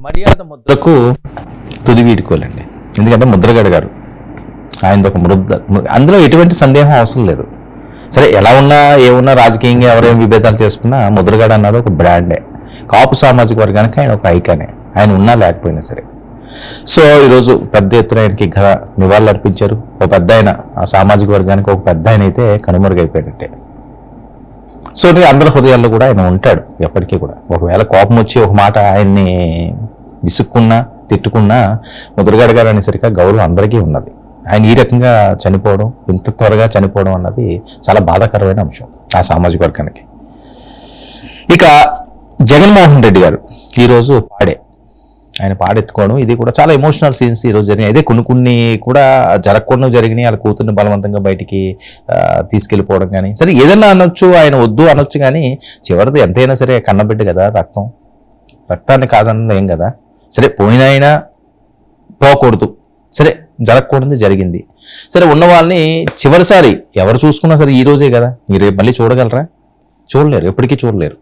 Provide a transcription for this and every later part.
మర్యాద ముద్రకు తుది వీడుకోలేండి. ఎందుకంటే ముద్రగడ గారు ఆయనది ఒక అందులో ఎటువంటి సందేహం అవసరం లేదు. సరే ఎలా ఉన్నా ఏమున్నా రాజకీయంగా ఎవరేం విభేదాలు చేసుకున్నా ముద్రగడ అన్నది ఒక బ్రాండే. కాపు సామాజిక వర్గానికి ఆయన ఒక ఐకానే, ఆయన ఉన్నా లేకపోయినా సరే. సో ఈరోజు పెద్ద ఎత్తున ఆయనకి నివాళులు అర్పించారు. ఒక పెద్ద ఆయన ఆ సామాజిక వర్గానికి ఒక పెద్ద ఆయన అయితే కనుమరుగైపోయినట్టే. సో అందరి హృదయాల్లో కూడా ఆయన ఉంటాడు ఎప్పటికీ కూడా. ఒకవేళ కోపం వచ్చి ఒక మాట ఆయన్ని విసుక్కున్నా తిట్టుకున్నా ముద్రగడ గారు అనేసరిగా గౌరవం అందరికీ ఉన్నది. ఆయన ఈ రకంగా చనిపోవడం, ఇంత త్వరగా చనిపోవడం అన్నది చాలా బాధాకరమైన అంశం ఆ సామాజిక వర్గానికి. ఇక జగన్మోహన్ రెడ్డి గారు ఈరోజు ఆయన పాడెత్తుకోవడం, ఇది కూడా చాలా ఎమోషనల్ సీన్స్ ఈరోజు జరిగినాయి. అదే కొన్ని కూడా జరగకుండా జరిగినాయి. వాళ్ళ కూతుర్ని బలవంతంగా బయటికి తీసుకెళ్ళిపోవడం కానీ, సరే ఏదన్నా అనొచ్చు, ఆయన వద్దు అనొచ్చు, కానీ చివరిది ఎంతైనా సరే కన్నబిడ్డ కదా, రక్తాన్ని కాదన్నది ఏం కదా. సరే పోయినైనా పోకూడదు, సరే జరగకూడదు జరిగింది. సరే ఉన్న వాళ్ళని చివరిసారి ఎవరు చూసుకున్నా సరే ఈ రోజే కదా, మీరు మళ్ళీ చూడగలరా? చూడలేరు, ఎప్పటికీ చూడలేరు.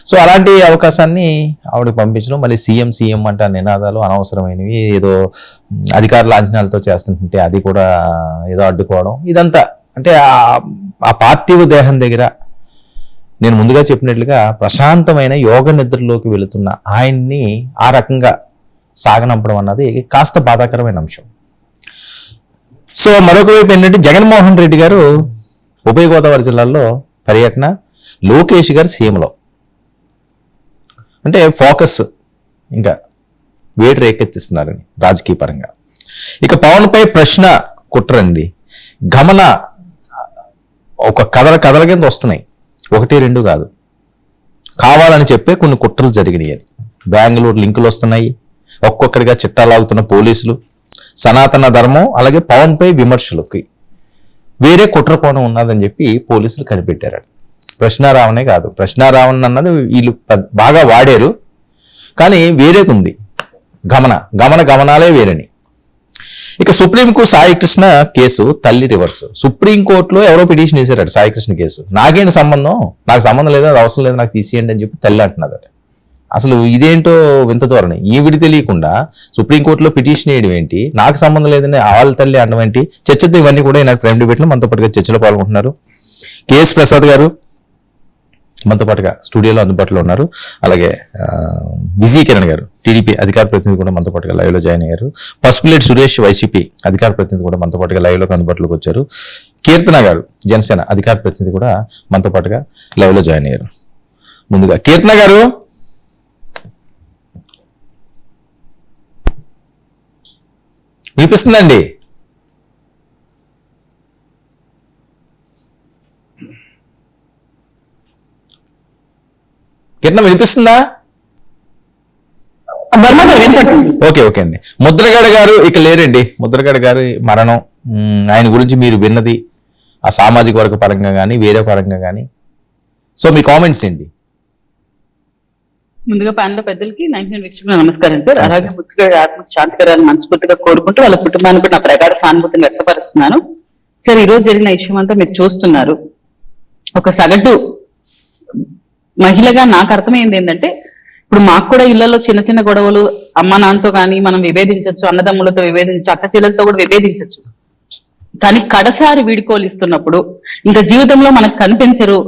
సో అలాంటి అవకాశాన్ని ఆవిడకి పంపించడం, మళ్ళీ సీఎం అంటే నినాదాలు అనవసరమైనవి, ఏదో అధికార లాంఛనాలతో చేస్తుంటే అది కూడా ఏదో అడ్డుకోవడం, ఇదంతా అంటే ఆ పార్థివ దేహం దగ్గర నేను ముందుగా చెప్పినట్లుగా ప్రశాంతమైన యోగ నిద్రలోకి వెళుతున్న ఆయన్ని ఆ రకంగా సాగనంపడం అన్నది కాస్త బాధాకరమైన అంశం. సో మరొక వైపు ఏంటంటే జగన్మోహన్ రెడ్డి గారు ఉభయ గోదావరి జిల్లాల్లో పర్యటన, లోకేష్ గారు సీఎంలో, అంటే ఫోకస్ ఇంకా వేడి రేకెత్తిస్తున్నారని రాజకీయ పరంగా. ఇక పవన్ పై ప్రశ్న కుట్రండి, గమన ఒక కథల కింద వస్తున్నాయి, 1-2 కాదు, కావాలని చెప్పే కొన్ని కుట్రలు జరిగినాయి. బెంగళూరు లింకులు వస్తున్నాయి, ఒక్కొక్కడిగా చిట్టాలాగుతున్న పోలీసులు, సనాతన ధర్మం, అలాగే పవన్ పై విమర్శలకి వేరే కుట్ర కోణం ఉన్నదని చెప్పి పోలీసులు కనిపెట్టారు. ప్రశ్నారావణే కాదు, ప్రశ్నారావణ్ అన్నది వీళ్ళు బాగా వాడారు, కానీ వేరేది ఉంది, గమనాలే వేరని. ఇక సుప్రీంకు సాయికృష్ణ కేసు తల్లి రివర్స్. సుప్రీంకోర్టులో ఎవరో పిటిషన్ వేశారట సాయికృష్ణ కేసు, నాకేంటి సంబంధం, నాకు సంబంధం లేదు, అది అవసరం లేదు, నాకు తీసేయండి అని చెప్పి తల్లి అంటున్నదట. అసలు ఇదేంటో వింత ధోరణి. ఈవిడి తెలియకుండా సుప్రీంకోర్టులో పిటిషన్ వేయడం ఏంటి, నాకు సంబంధం లేదని వాళ్ళ తల్లి అనడం ఏంటి? చర్చతో ఇవన్నీ కూడా ఈనాడు ప్రైమ్ డిబేట్లో మనతో పాటుగా చర్చలో పాల్గొంటున్నారు. కేఎస్ ప్రసాద్ గారు మనతో పాటుగా స్టూడియోలో అందుబాటులో ఉన్నారు. అలాగే విజీ కిరణ్ గారు టీడీపీ అధికార ప్రతినిధి కూడా మనతో పాటుగా లైవ్ లో జాయిన్ అయ్యారు. పసుపులేటి సురేష్ వైసీపీ అధికార ప్రతినిధి కూడా మనతో పాటుగా లైవ్ లోకి అందుబాటులోకి వచ్చారు. కీర్తన గారు జనసేన అధికార ప్రతినిధి కూడా మనతో పాటుగా లైవ్ లో జాయిన్ అయ్యారు. ముందుగా కీర్తన గారు, వినిపిస్తుందండి? కిరణ్ వినిపిస్తుందా? ఓకే అండి. ముద్రగడ గారు ఇక లేరండి. ముద్రగడ గారి మరణం, ఆయన గురించి మీరు విన్నది ఆ సామాజిక వర్గ పరంగా కానీ వేరే పరంగా కానీ, సో మీ కామెంట్స్ ఏంటి? ముందుగా ప్యానల్ పెద్దలకి 99 వీక్షకులకు నమస్కారం సార్. అలాగే ముద్రగడ ఆత్మకు శాంతి కలగాలని మనస్ఫూర్తిగా కోరుకుంటూ వాళ్ళ కుటుంబానికి నా ప్రగాఢ సానుభూతిని వ్యక్తపరుస్తున్నాను. సార్, ఈ రోజు జరిగిన విషయం అంతా మీరు చూస్తున్నారు. ఒక సగటు మహిళగా నాకు అర్థమైంది ఏంటంటే, ఇప్పుడు మాకు కూడా ఇళ్లలో చిన్న చిన్న గొడవలు అమ్మ నాన్నతో కానీ మనం విభేదించవచ్చు, అన్నదమ్ములతో విభేదించచ్చు, అక్క చెల్లెలతో కూడా విభేదించవచ్చు. కానీ కడసారి వీడుకోలు ఇస్తున్నప్పుడు, ఇంకా జీవితంలో మనకు కనిపించరు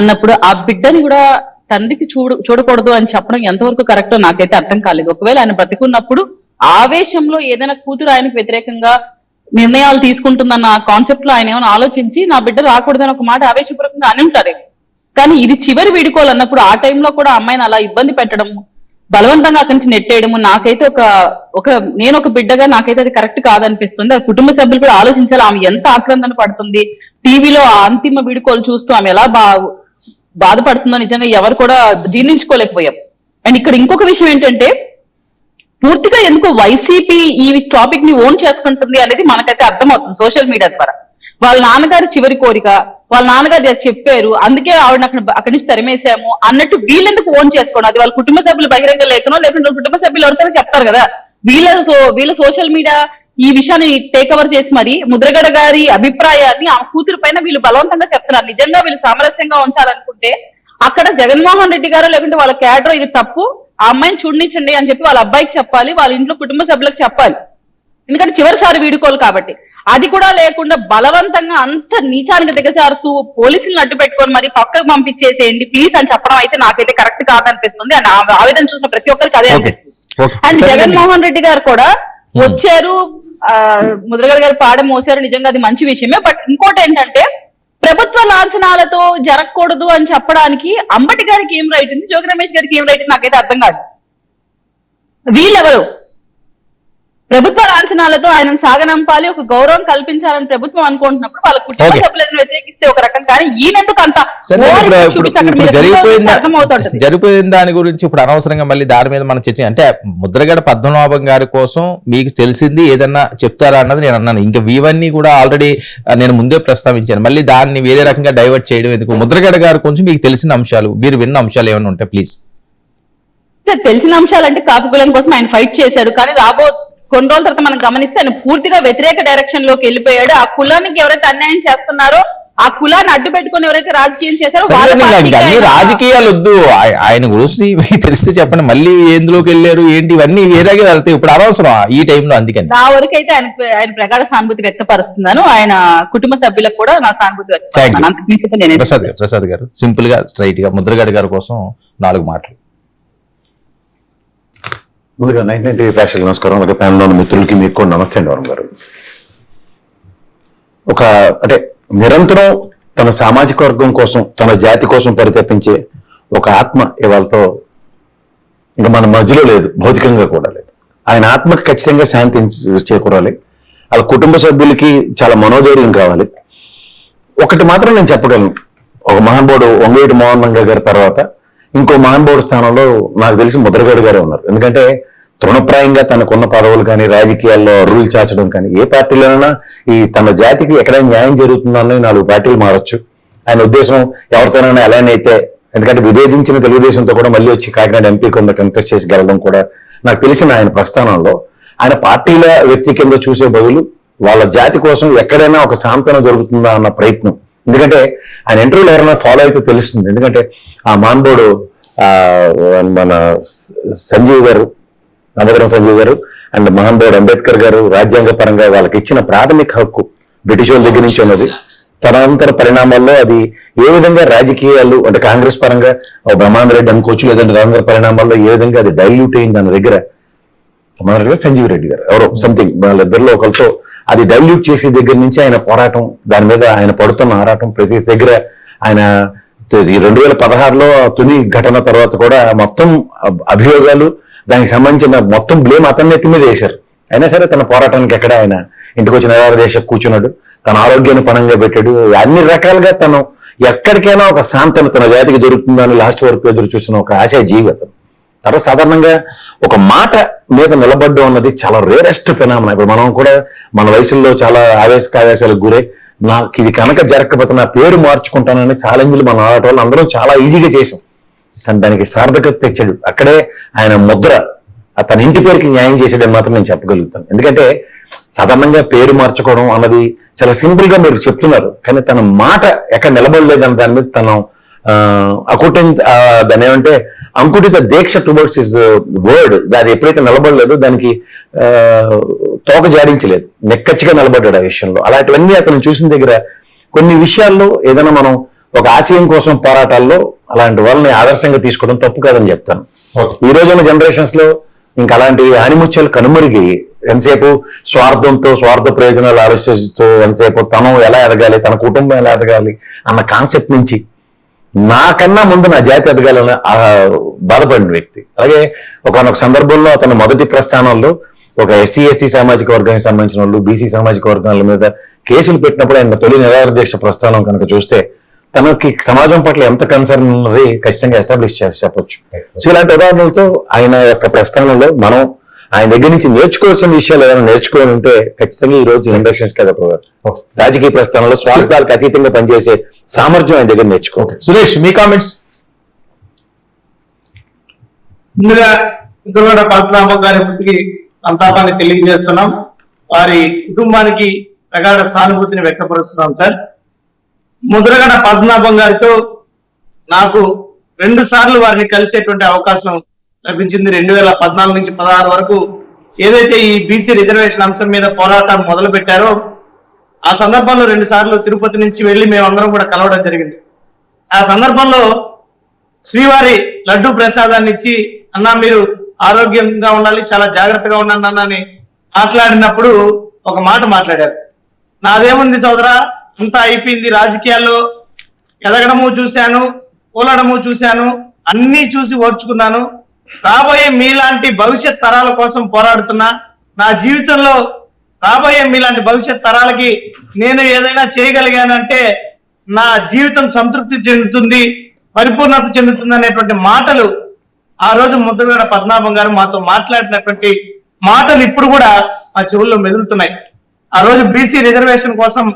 అన్నప్పుడు ఆ బిడ్డని కూడా తండ్రికి చూడకూడదు అని చెప్పడం ఎంతవరకు కరెక్టో నాకైతే అర్థం కాలేదు. ఒకవేళ ఆయన బ్రతికున్నప్పుడు ఆవేశంలో ఏదైనా కూతురు ఆయనకు వ్యతిరేకంగా నిర్ణయాలు తీసుకుంటుందన్న కాన్సెప్ట్ లో ఆయన ఏమైనా ఆలోచించి నా బిడ్డ రాకూడదని ఒక మాట ఆవేశపూర్వకంగా అని ఉంటారు. కానీ ఇది చివరి వీడుకోవాలన్నప్పుడు ఆ టైంలో కూడా అమ్మాయిని అలా ఇబ్బంది పెట్టడం, బలవంతంగా అక్కడి నుంచి నెట్టేయడము, నాకైతే నేను ఒక బిడ్డగా నాకైతే అది కరెక్ట్ కాదనిపిస్తుంది. కుటుంబ సభ్యులు కూడా ఆలోచించాలి, ఆమె ఎంత ఆక్రందన పడుతుంది. టీవీలో ఆ అంతిమ వీడుకోలు చూస్తూ ఆమె ఎలా బాధపడుతుందో నిజంగా ఎవరు కూడా జీర్ణించుకోలేకపోయాం. అండ్ ఇక్కడ ఇంకొక విషయం ఏంటంటే, పూర్తిగా ఎందుకో వైసీపీ ఈ టాపిక్ ని ఓన్ చేసుకుంటుంది అనేది మనకైతే అర్థమవుతుంది సోషల్ మీడియా ద్వారా. వాళ్ళ నాన్నగారి చివరి కోరిక, వాళ్ళ నాన్నగారు చెప్పారు, అందుకే ఆవిడ అక్కడి నుంచి తరిమేశాము అన్నట్టు వీళ్ళెందుకు ఓన్ చేసుకోవడం? అది వాళ్ళ కుటుంబ సభ్యులు బహిరంగ లేఖనో లేకుంటే కుటుంబ సభ్యులు ఎవరికైనా చెప్తారు కదా. వీళ్ళ సోషల్ మీడియా ఈ విషయాన్ని టేక్ ఓవర్ చేసి మరి ముద్రగడ గారి అభిప్రాయాన్ని ఆ కూతురు పైన వీళ్ళు బలవంతంగా చెప్తున్నారు. నిజంగా వీళ్ళు సామరస్యంగా ఉంచాలనుకుంటే అక్కడ జగన్మోహన్ రెడ్డి గారు లేకుంటే వాళ్ళ క్యాడర్ ఇది తప్పు, ఆ అమ్మాయిని చూడనిచ్చండి అని చెప్పి వాళ్ళ అబ్బాయికి చెప్పాలి, వాళ్ళ ఇంట్లో కుటుంబ సభ్యులకు చెప్పాలి. ఎందుకంటే చివరిసారి వీడుకోలు కాబట్టి. అది కూడా లేకుండా బలవంతంగా అంత నీచానికి దిగజారుతూ పోలీసులను అడ్డు పెట్టుకొని మరి పక్కకు పంపించేసేయండి ప్లీజ్ అని చెప్పడం అయితే నాకైతే కరెక్ట్ కాదనిపిస్తుంది. అండ్ ఆవేదన చూసిన ప్రతి ఒక్కరికి అదే అనిపిస్తుంది. అండ్ జగన్మోహన్ రెడ్డి గారు కూడా వచ్చారు, ముద్రగడ గారు పాడ మోసారు, నిజంగా అది మంచి విషయమే. బట్ ఇంకోటి ఏంటంటే ప్రభుత్వ లాంఛనాలతో జరగకూడదు అని చెప్పడానికి అంబటి గారికి ఏం రైట్ ఉంది, జోగి రమేష్ గారికి ఏం రైట్ ఉంది నాకైతే అర్థం కాదు. వీళ్ళెవరు ప్రభుత్వ లాంఛనాలతో ఆయనను సాగనంపాలి, ఒక గౌరవం కల్పించాలని ప్రభుత్వం అనుకుంటున్నప్పుడు వాళ్ళ కుటుంబ సభ్యులను వ్యతిరేకిస్తే ఒక రకం, కానీ ఈయనెందుకు అంత జరిగిపోయిన దాని గురించి ఇప్పుడు అనవసరంగా మళ్ళీ దాని మీద మనం చర్చ అంటే ముద్రగడ పద్మనాభం గారి కోసం మీకు తెలిసింది ఏదన్నా చెప్తారా అన్నది నేను అన్నాను. ఇంకా ఇవన్నీ కూడా ఆల్రెడీ నేను ముందే ప్రస్తావించాను, మళ్ళీ దాన్ని వేరే రకంగా డైవర్ట్ చేయడం ఎందుకు? ముద్రగడ గారి కొంచెం మీకు తెలిసిన అంశాలు, మీరు విన్న అంశాలు ఏమైనా ఉంటాయి ప్లీజ్. తెలిసిన అంశాలు అంటే కాపుకులం కోసం ఆయన ఫైట్ చేశాడు, కానీ కొన్ని రోజుల తర్వాత మనం గమనిస్తే ఆయన పూర్తిగా వ్యతిరేక డైరెక్షన్ లోకి వెళ్ళిపోయాడు. ఆ కులానికి ఎవరైతే అన్యాయం చేస్తున్నారో, ఆ కులాన్ని అడ్డు పెట్టుకుని ఎవరైతే రాజకీయం చేశారో అన్ని రాజకీయాలు వద్దు, ఆయన గురించి మీకు తెలిస్తే చెప్పండి. మళ్ళీ ఎందులోకి వెళ్ళారు ఏంటి ఇవన్నీ వేరేగా వెళ్తాయి, ఇప్పుడు అనవసరం ఈ టైంలో. అందుకని నా వరకు అయితే ఆయన ప్రగాఢ సానుభూతి వ్యక్తపరుస్తున్నాను, ఆయన కుటుంబ సభ్యులకు కూడా నా సానుభూతి వ్యక్తపరుస్తున్నాను. ప్రసాద్ గారు సింపుల్ గా స్ట్రైట్ గా ముద్రగడ గారి కోసం 4 మాటలు. ముందుగా 99 టీవీ ప్రేక్షకులకు నమస్కారం. అలాగే ప్యానెల్లో ఉన్న మిత్రులకి మీకు కూడా నమస్తే అండి. వరం గారు అంటే నిరంతరం తన సామాజిక వర్గం కోసం, తన జాతి కోసం పరితపించే ఒక ఆత్మ ఇవాళతో ఇంకా మన మధ్యలో లేదు, భౌతికంగా కూడా లేదు. ఆయన ఆత్మకి ఖచ్చితంగా శాంతి చేకూరాలి, వాళ్ళ కుటుంబ సభ్యులకి చాలా మనోధైర్యం కావాలి. ఒకటి మాత్రం నేను చెప్పగలను, ఒక మహానుభావుడు వంగవీటి మోహన్ రంగా గారి తర్వాత ఇంకో మహానుభావుడు స్థానంలో నాకు తెలిసి ముద్రగడ గారే ఉన్నారు. ఎందుకంటే తృణప్రాయంగా తనకున్న పదవులు కానీ, రాజకీయాల్లో రూల్ చాచడం కానీ, ఏ పార్టీలోనైనా ఈ తన జాతికి ఎక్కడైనా న్యాయం జరుగుతుందని 4 పార్టీలు మారచ్చు. ఆయన ఉద్దేశం ఎవరితోనైనా ఎలానైతే, ఎందుకంటే విభేదించిన తెలుగుదేశంతో కూడా మళ్ళీ వచ్చి కాకినాడ ఎంపీ కింద కంటెస్ట్ చేసి గెలవడం కూడా నాకు తెలిసిన ఆయన ప్రస్థానంలో ఆయన పార్టీల వ్యక్తి కింద చూసే బదులు వాళ్ళ జాతి కోసం ఎక్కడైనా ఒక సాంతన దొరుకుతుందా అన్న ప్రయత్నం. ఎందుకంటే ఆయన ఇంటర్వ్యూలు ఎవరైనా ఫాలో అయితే తెలుస్తుంది. ఎందుకంటే ఆ మాన్బోడు మన సంజీవ్ గారు, నవోదరం సంజీవ్ గారు అండ్ మహాన్బోడు అంబేద్కర్ గారు రాజ్యాంగ పరంగా వాళ్ళకి ఇచ్చిన ప్రాథమిక హక్కు బ్రిటిష్ వాళ్ళ దగ్గర నుంచి ఉన్నది. తదనంతర పరిణామాల్లో అది ఏ విధంగా రాజకీయాలు అంటే కాంగ్రెస్ పరంగా బ్రహ్మాండ రెడ్డి అనుకోవచ్చు, లేదంటే తదనంతర పరిణామాల్లో ఏ విధంగా అది డైల్యూట్ అయింది అన్న దగ్గర బ్రహ్మాండ రెడ్డి సంజీవ్ రెడ్డి గారు ఎవరో సంథింగ్ వాళ్ళిద్దరిలో ఒకరితో అది డైల్యూట్ చేసే దగ్గర నుంచి ఆయన పోరాటం, దాని మీద ఆయన పడుతున్న ఆరాటం ప్రతి దగ్గర ఆయన 2016లో తుని ఘటన తర్వాత కూడా మొత్తం అభియోగాలు దానికి సంబంధించిన మొత్తం బ్లేమ్ అతన్ని ఎత్తి మీద వేశారు. అయినా సరే తన పోరాటానికి ఎక్కడ ఆయన ఇంటికి వచ్చి నిరాదేశ కూర్చున్నాడు, తన ఆరోగ్యాన్ని పణంగా పెట్టాడు. అన్ని రకాలుగా తను ఎక్కడికైనా ఒక శాంతన తన జాతికి దొరుకుతుందని లాస్ట్ వరకు ఎదురు చూసిన ఒక ఆశా జీవి అతను. తర్వాత సాధారణంగా ఒక మాట మీద నిలబడ్డం అన్నది చాలా రేరెస్ట్ ఫినామినా. ఇప్పుడు మనం కూడా మన వయసుల్లో చాలా ఆవేశాలకు గురై నాకు ఇది కనుక జరగకపోతే నా పేరు మార్చుకుంటానని ఛాలెంజ్లు మన ఆడటం వాళ్ళు అందరం చాలా ఈజీగా చేసాం. కానీ దానికి సార్థకత తెచ్చాడు. అక్కడే ఆయన ముద్ర తన ఇంటి పేరుకి న్యాయం చేసాడని మాత్రం నేను చెప్పగలుగుతాను. ఎందుకంటే సాధారణంగా పేరు మార్చుకోవడం అన్నది చాలా సింపుల్ గా మీరు చెప్తున్నారు, కానీ తన మాట ఎక్కడ నిలబడలేదని దాని మీద తను దాని ఏమంటే అంకుటిత దీక్ష టువర్డ్స్ హిస్ వర్డ్, అది ఎప్పుడైతే నిలబడలేదో దానికి తోక జాడించలేదు, నెక్కచ్చిగా నిలబడ్డాడు ఆ విషయంలో. అలాంటివన్నీ అతను చూసిన దగ్గర కొన్ని విషయాల్లో ఏదైనా మనం ఒక ఆశయం కోసం పోరాటాల్లో అలాంటి వాళ్ళని ఆదర్శంగా తీసుకోవడం తప్పు కాదని చెప్తాను. ఈ రోజున్న జనరేషన్స్ లో ఇంకా అలాంటి ఆనిముత్యాలు కనుమరుగి ఎంతసేపు స్వార్థంతో, స్వార్థ ప్రయోజనాలు ఆలోచిస్తూ ఎంతసేపు తను ఎలా ఎదగాలి, తన కుటుంబం ఎలా ఎదగాలి అన్న కాన్సెప్ట్ నుంచి నాకన్నా ముందు నా జాతి ఎదగాలని బాధపడిన వ్యక్తి. అలాగే ఒకనొక సందర్భంలో అతను మొదటి ప్రస్థానంలో ఒక SC/ST సామాజిక వర్గానికి సంబంధించిన వాళ్ళు, BC సామాజిక వర్గాల మీద కేసులు పెట్టినప్పుడు ఆయన తొలి నిరాదేశ ప్రస్థానం కనుక చూస్తే తనకి సమాజం పట్ల ఎంత కన్సర్న్ ఉన్నది ఖచ్చితంగా ఎస్టాబ్లిష్ చెప్పొచ్చు. సో ఇలాంటి ఉదాహరణలతో ఆయన యొక్క ప్రస్థానంలో మనం ఆయన దగ్గర నుంచి నేర్చుకోవాల్సిన విషయాలు ఏదైనా నేర్చుకోవాలి ఉంటే ఖచ్చితంగా ఈ రోజు జనరేషన్స్ కదా రాజకీయ ప్రస్థానంలో స్వార్థాలకు అతీతంగా పనిచేసే సామర్థ్యం ఆయన దగ్గర నేర్చుకోవాలి. సురేష్ మీ కామెంట్స్. ముందుగా ముద్రగడ పద్మనాభం గారి మృతికి సంతాపాన్ని తెలియజేస్తున్నాం. వారి కుటుంబానికి ప్రగాఢ సానుభూతిని వ్యక్తపరుస్తున్నాం. సార్, ముద్రగడ పద్మనాభం గారితో నాకు 2 సార్లు వారిని కలిసేటువంటి అవకాశం లభించింది. 2014 నుంచి 16 వరకు ఏదైతే ఈ బీసీ రిజర్వేషన్ అంశం మీద పోరాటం మొదలు పెట్టారో ఆ సందర్భంలో 2 సార్లు తిరుపతి నుంచి వెళ్ళి మేమందరం కూడా కలవడం జరిగింది. ఆ సందర్భంలో శ్రీవారి లడ్డు ప్రసాదాన్ని ఇచ్చి అన్నా మీరు ఆరోగ్యంగా ఉండాలి, చాలా జాగ్రత్తగా ఉండండి అన్న అని మాట్లాడినప్పుడు ఒక మాట మాట్లాడారు. నాదేముంది సోదరా, అంతా అయిపోయింది, రాజకీయాల్లో ఎదగడము చూశాను, కూలడము చూశాను, అన్నీ చూసి ఓర్చుకున్నాను. రాబోయే మీలాంటి భవిష్యత్ తరాల కోసం పోరాడుతున్నా. నా జీవితంలో రాబోయే మీలాంటి భవిష్యత్ తరాలకి నేను ఏదైనా చేయగలిగానంటే నా జీవితం సంతృప్తి చెందుతుంది, పరిపూర్ణత చెందుతుంది అనేటువంటి మాటలు ఆ రోజు ముద్రగడ పద్మనాభం గారు మాతో మాట్లాడినటువంటి మాటలు ఇప్పుడు కూడా ఆ చెవుల్లో మెదులుతున్నాయి. ఆ రోజు బీసీ రిజర్వేషన్ కోసం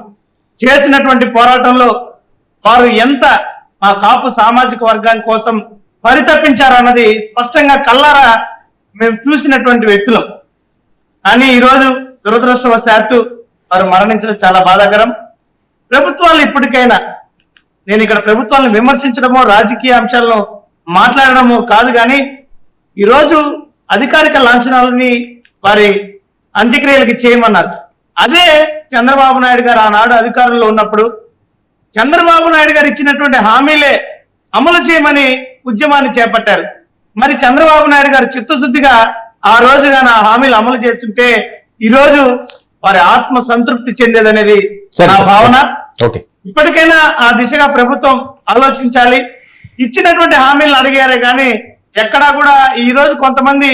చేసినటువంటి పోరాటంలో వారు ఎంత మా కాపు సామాజిక వర్గాని కోసం పరితపించారన్నది స్పష్టంగా కళ్ళారా మేము చూసినటువంటి వ్యక్తులం. కానీ ఈరోజు దురదృష్టవశాత్తు వారు మరణించడం చాలా బాధాకరం. ప్రభుత్వాలు ఇప్పటికైనా, నేను ఇక్కడ ప్రభుత్వాలను విమర్శించడమో రాజకీయ అంశాలను మాట్లాడడమో కాదు, కానీ ఈరోజు అధికారిక లాంఛనాలని వారి అంత్యక్రియలకి చేయమన్నారు. అదే చంద్రబాబు నాయుడు గారు ఆనాడు అధికారంలో ఉన్నప్పుడు చంద్రబాబు నాయుడు గారు ఇచ్చినటువంటి హామీలే అమలు చేయమని ఉద్యమాన్ని చేపట్టారు. మరి చంద్రబాబు నాయుడు గారు చిత్తశుద్ధిగా ఆ రోజుగా నా హామీలు అమలు చేస్తుంటే ఈరోజు వారి ఆత్మ సంతృప్తి చెందేదనేది నా భావన. ఇప్పటికైనా ఆ దిశగా ప్రభుత్వం ఆలోచించాలి. ఇచ్చినటువంటి హామీలను అడిగారే కానీ ఎక్కడా కూడా ఈ రోజు కొంతమంది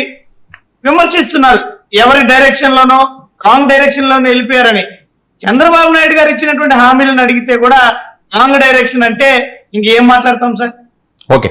విమర్శిస్తున్నారు, ఎవరి డైరెక్షన్ లోనో రాంగ్ డైరెక్షన్ లోనో వెళ్ళిపోయారని. చంద్రబాబు నాయుడు గారు ఇచ్చినటువంటి హామీలను అడిగితే కూడా రాంగ్ డైరెక్షన్ అంటే ఇంకేం మాట్లాడతాం సార్? ఓకే.